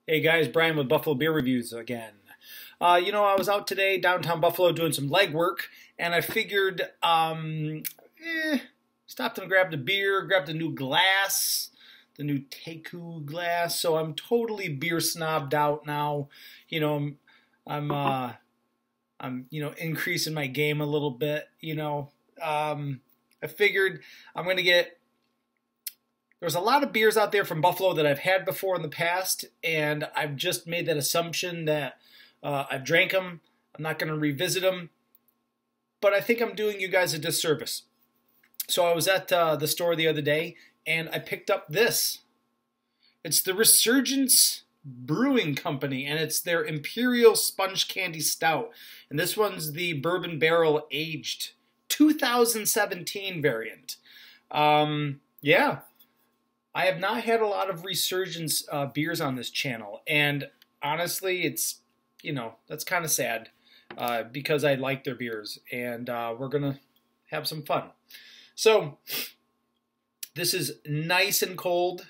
Hey guys, Brian with Buffalo Beer Reviews again. I was out today downtown Buffalo doing some legwork, and I figured, stopped and grabbed a beer, grabbed a new glass, the new Teku glass. So I'm totally beer snobbed out now. I'm increasing my game a little bit. I figured I'm gonna get. There's a lot of beers out there from Buffalo that I've had before in the past, and I've just made that assumption that I've drank them. I'm not going to revisit them, but I think I'm doing you guys a disservice. So I was at the store the other day, and I picked up this. It's the Resurgence Brewing Company, and it's their Imperial Sponge Candy Stout. And this one's the Bourbon Barrel Aged 2017 variant. Yeah. I have not had a lot of Resurgence beers on this channel, and honestly, it's, that's kind of sad because I like their beers, and we're going to have some fun. So, this is nice and cold.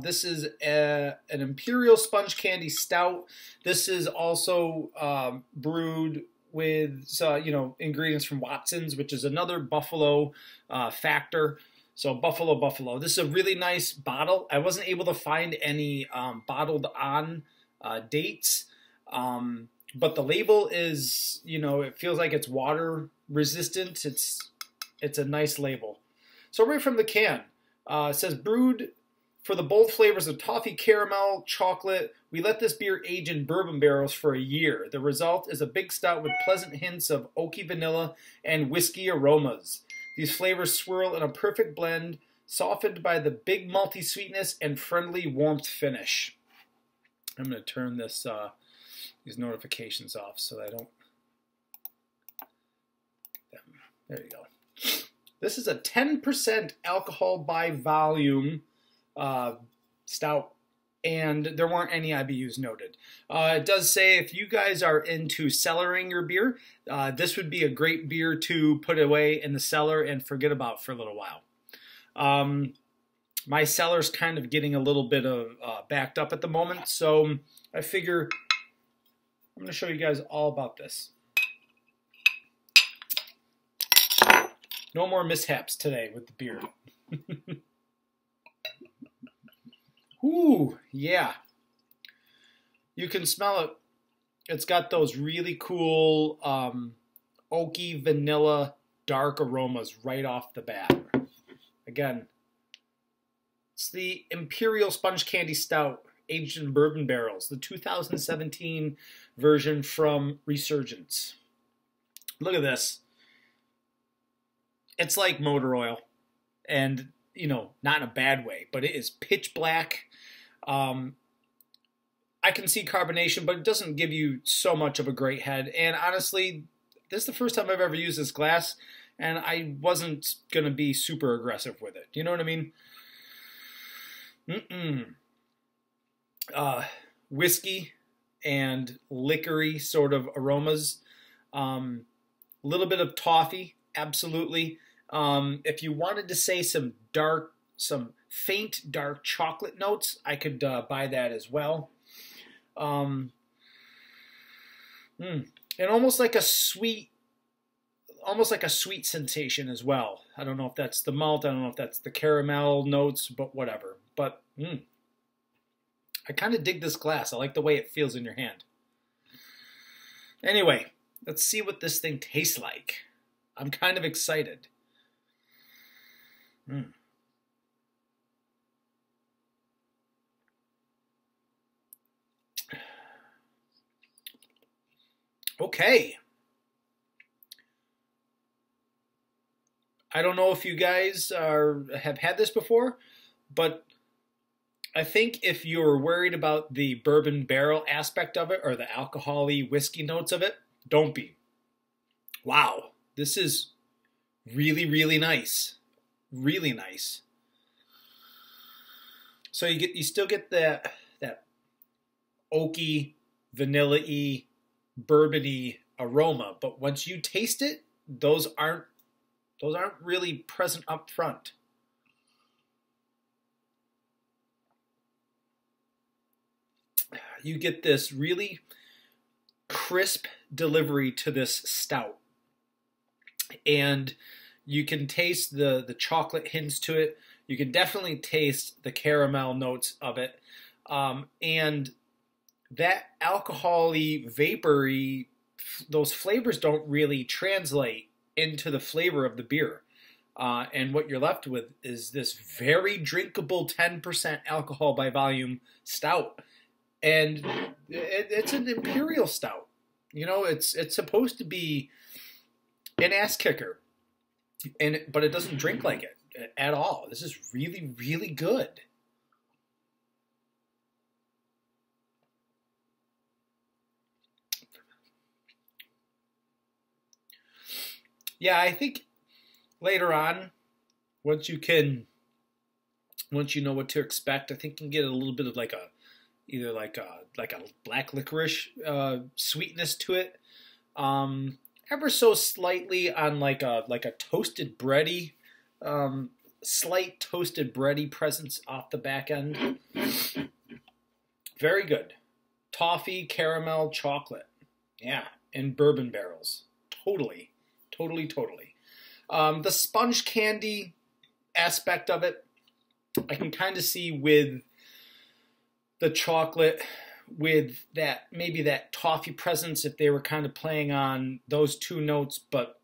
This is an Imperial Sponge Candy Stout. This is also brewed with, ingredients from Watson's, which is another Buffalo factor. So Buffalo. This is a really nice bottle. I wasn't able to find any bottled on dates, but the label is, it feels like it's water resistant. It's a nice label. So right from the can, it says brewed for the bold flavors of toffee, caramel, chocolate. We let this beer age in bourbon barrels for a year. The result is a big stout with pleasant hints of oaky vanilla and whiskey aromas. These flavors swirl in a perfect blend, softened by the big malty sweetness and friendly warmth finish. I'm going to turn this these notifications off so I don't. There you go. This is a 10% alcohol by volume stout, and there weren't any IBUs noted. It does say if you guys are into cellaring your beer, this would be a great beer to put away in the cellar and forget about for a little while. My cellar's kind of getting a little bit of backed up at the moment, so I figure I'm going to show you guys all about this. No more mishaps today with the beer. Ooh, yeah. You can smell it. It's got those really cool oaky vanilla dark aromas right off the bat. Again, it's the Imperial Sponge Candy Stout aged in bourbon barrels, the 2017 version from Resurgence. Look at this. It's like motor oil, and not in a bad way, but it is pitch black. I can see carbonation, but it doesn't give you so much of a great head. And honestly, this is the first time I've ever used this glass, and I wasn't going to be super aggressive with it. You know what I mean? Whiskey and liquory sort of aromas. Little bit of toffee, absolutely. If you wanted to say some faint dark chocolate notes, I could buy that as well. And almost like a sweet sensation as well. I don't know if that's the malt, I don't know if that's the caramel notes, but whatever. But I kind of dig this glass. I like the way it feels in your hand. Anyway, let's see what this thing tastes like. I'm kind of excited. Okay. I don't know if you guys have had this before, but I think if you're worried about the bourbon barrel aspect of it or the alcohol-y whiskey notes of it, don't be. Wow, this is really, really nice. Really nice. So you still get that oaky, vanilla-y, bourbon-y aroma, but once you taste it, those aren't really present up front. you get this really crisp delivery to this stout. And you can taste the chocolate hints to it. You can definitely taste the caramel notes of it. And that alcohol-y, vapory, those flavors don't really translate into the flavor of the beer. And what you're left with is this very drinkable 10% alcohol by volume stout. And it's an Imperial Stout. You know, it's supposed to be an ass kicker. But it doesn't drink like it at all. This is really, really good. Yeah, I think later on, once you know what to expect, I think you can get a little bit of either like a black licorice sweetness to it. Ever so slightly on like a toasted bready, slight toasted bready presence off the back end. Very good. Toffee, caramel, chocolate. Yeah, in bourbon barrels. Totally. The sponge candy aspect of it, I can kind of see with the chocolate, with that, maybe that toffee presence if they were kind of playing on those two notes. But,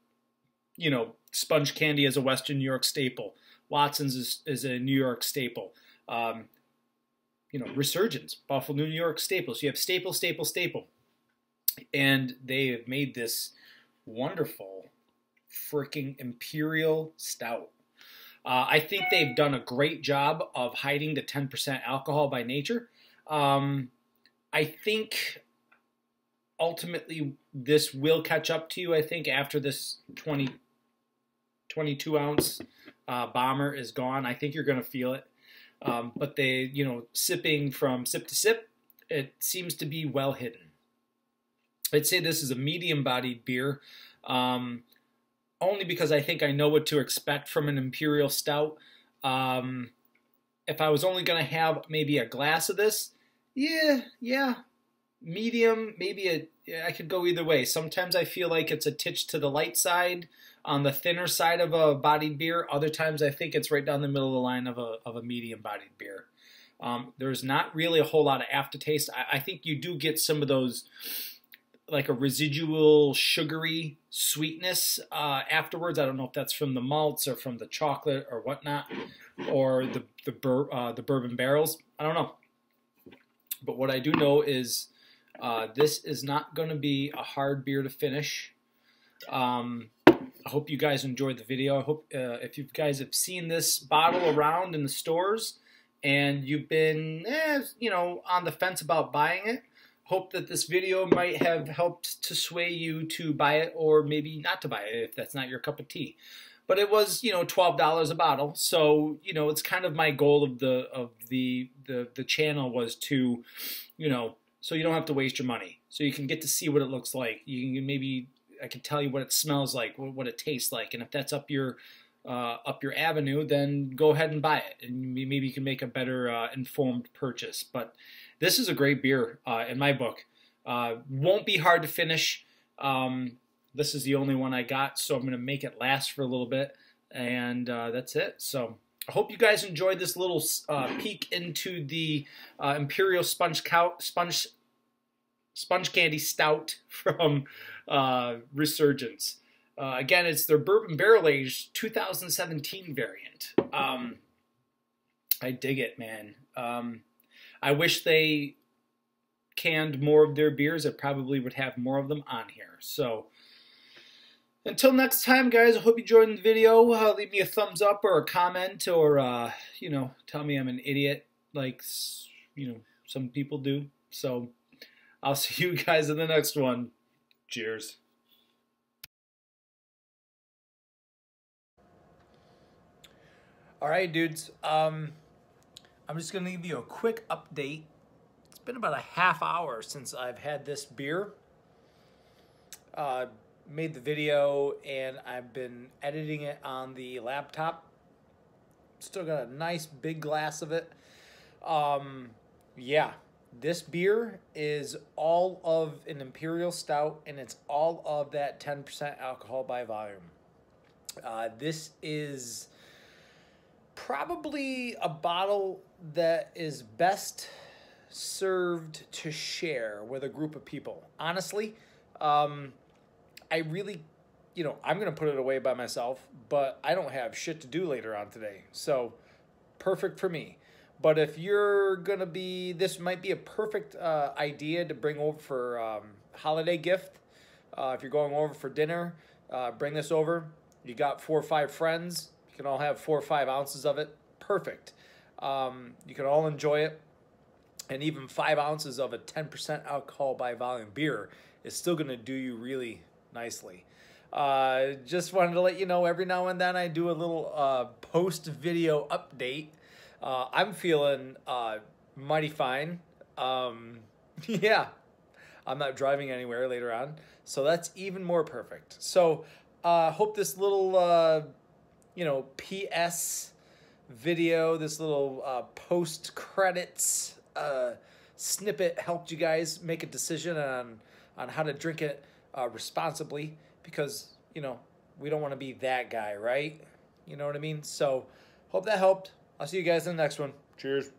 you know, sponge candy is a Western New York staple. Watson's is a New York staple. You know, Resurgence, Buffalo, New York staples. You have staple. And they have made this wonderful freaking Imperial Stout. I think they've done a great job of hiding the 10% alcohol by nature. I think ultimately this will catch up to you, I think, after this 22 ounce bomber is gone. I think you're going to feel it. But they, you know, sipping from sip to sip, it seems to be well hidden. I'd say this is a medium-bodied beer, only because I think I know what to expect from an Imperial Stout. If I was only going to have maybe a glass of this, yeah, medium, maybe I could go either way. Sometimes I feel like it's a titch to the light side, on the thinner side of a bodied beer. Other times I think it's right down the middle of the line of a medium-bodied beer. There's not really a whole lot of aftertaste. I think you do get some of those, like a residual sugary sweetness afterwards. I don't know if that's from the malts or from the chocolate or whatnot, or the bourbon barrels. I don't know. But what I do know is this is not going to be a hard beer to finish. I hope you guys enjoyed the video. I hope if you guys have seen this bottle around in the stores and you've been, on the fence about buying it, hope that this video might have helped to sway you to buy it, or maybe not to buy it if that's not your cup of tea. But it was, $12 a bottle, so it's kind of my goal of the channel was to, so you don't have to waste your money, so you can get to see what it looks like. You can I can tell you what it smells like, what it tastes like, and if that's up your avenue, then go ahead and buy it, and maybe you can make a better informed purchase. But this is a great beer in my book. Won't be hard to finish. This is the only one I got, so I'm going to make it last for a little bit, and that's it. So I hope you guys enjoyed this little peek into the Imperial Sponge Candy Stout from Resurgence. Again, it's their Bourbon Barrel Aged 2017 variant. I dig it, man. I wish they canned more of their beers. I probably would have more of them on here. So until next time, guys, I hope you enjoyed the video. Leave me a thumbs up or a comment, or, tell me I'm an idiot like, some people do. So I'll see you guys in the next one. Cheers. All right, dudes. I'm just going to give you a quick update. It's been about a half hour since I've had this beer. Made the video, and I've been editing it on the laptop. Still got a nice big glass of it. Yeah, This beer is all of an Imperial Stout, and it's all of that 10% alcohol by volume. This is probably a bottle that is best served to share with a group of people. Honestly, I really, I'm going to put it away by myself, but I don't have shit to do later on today. So, perfect for me. But if you're going to be, this might be a perfect idea to bring over for holiday gift. If you're going over for dinner, bring this over. You got 4 or 5 friends. You can all have 4 or 5 ounces of it. Perfect. You can all enjoy it. And even 5 ounces of a 10% alcohol by volume beer is still going to do you really nicely. Just wanted to let you know, every now and then I do a little post-video update. I'm feeling mighty fine. Yeah, I'm not driving anywhere later on, so that's even more perfect. So hope this little, PS video, this little post-credits snippet helped you guys make a decision on how to drink it responsibly, because, we don't want to be that guy, right? You know what I mean? So hope that helped. I'll see you guys in the next one. Cheers.